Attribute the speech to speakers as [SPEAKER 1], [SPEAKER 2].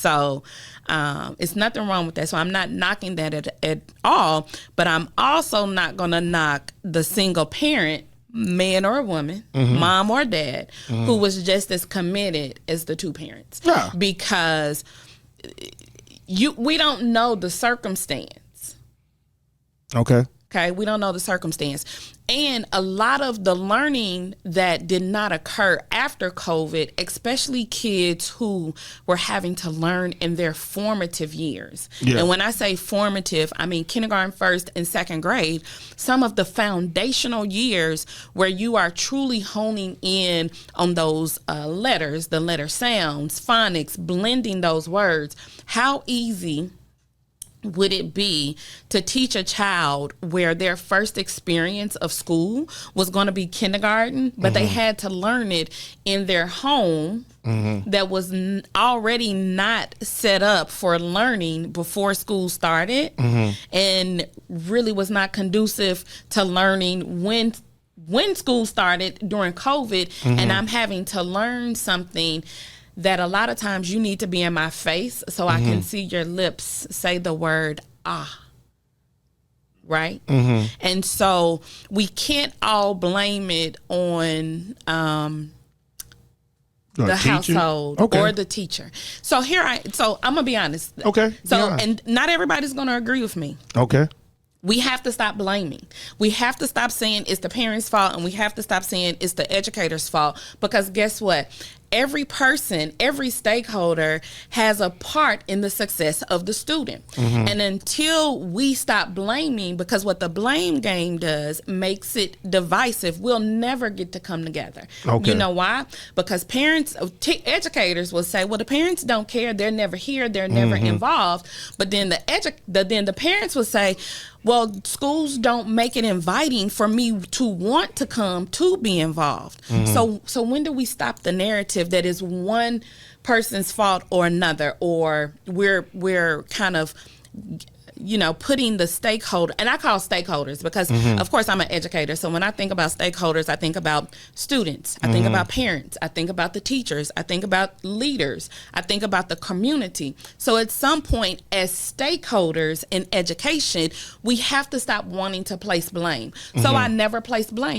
[SPEAKER 1] So it's nothing wrong with that. So I'm not knocking that at all, but I'm also not going to knock the single parent, man or woman, mom or dad, who was just as committed as the two parents.
[SPEAKER 2] Yeah.
[SPEAKER 1] Because we don't know the circumstance.
[SPEAKER 2] Okay.
[SPEAKER 1] Okay, we don't know the circumstance. And a lot of the learning that did not occur after COVID, especially kids who were having to learn in their formative years. Yeah. And when I say formative, I mean kindergarten, first and second grade, some of the foundational years where you are truly honing in on those letters, the letter sounds, phonics, blending those words. How easy would it be to teach a child where their first experience of school was going to be kindergarten, but they had to learn it in their home that was already not set up for learning before school started and really was not conducive to learning when school started during COVID, and I'm having to learn something that a lot of times you need to be in my face so I can see your lips say the word ah. Right? And so we can't all blame it on the household or the teacher. So I'm gonna be honest.
[SPEAKER 2] Okay.
[SPEAKER 1] And not everybody's gonna agree with me.
[SPEAKER 2] Okay.
[SPEAKER 1] We have to stop blaming. We have to stop saying it's the parents' fault, and we have to stop saying it's the educator's fault, because guess what? Every person, every stakeholder has a part in the success of the student. And until we stop blaming, because what the blame game does makes it divisive, we'll never get to come together. Okay. You know why? Because parents, educators will say, well, the parents don't care. They're never here. They're never involved. But then the parents will say, well, schools don't make it inviting for me to want to come to be involved. So when do we stop the narrative that is one person's fault or another, or we're kind of, putting the stakeholder, and I call stakeholders because of course I'm an educator. So when I think about stakeholders, I think about students, I think about parents, I think about the teachers, I think about leaders, I think about the community. So at some point, as stakeholders in education, we have to stop wanting to place blame. So I never place blame.